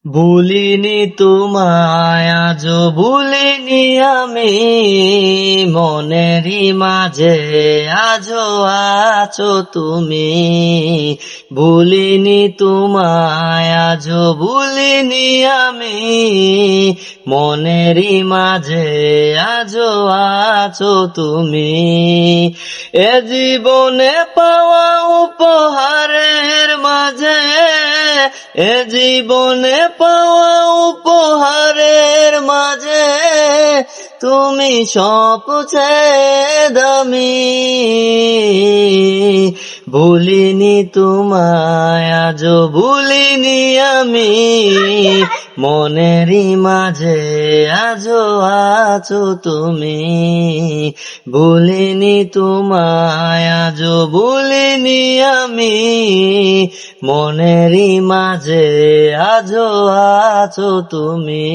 ভুলিনি তোমায় আজও ভুলিনি আমি, মনেরই মাঝে আজও আছো তুমি। ভুলিনি তোমায় আজও ভুলিনি আমি, মনেরই মাঝে আজও আছো তুমি। এ জীবনে পাওয়া উপহারের মাঝে, এ জীবনে পাওয়া উপহারের মাঝে তুমি সবচেয়ে দামি। ভুলিনি তোমায় আজও ভুলিনি আমি, মনেরই মাঝে আজও আছো তুমি। ভুলিনি তোমায় আজও ভুলিনি আমি, মনেরই মাঝে আজও আছো তুমি।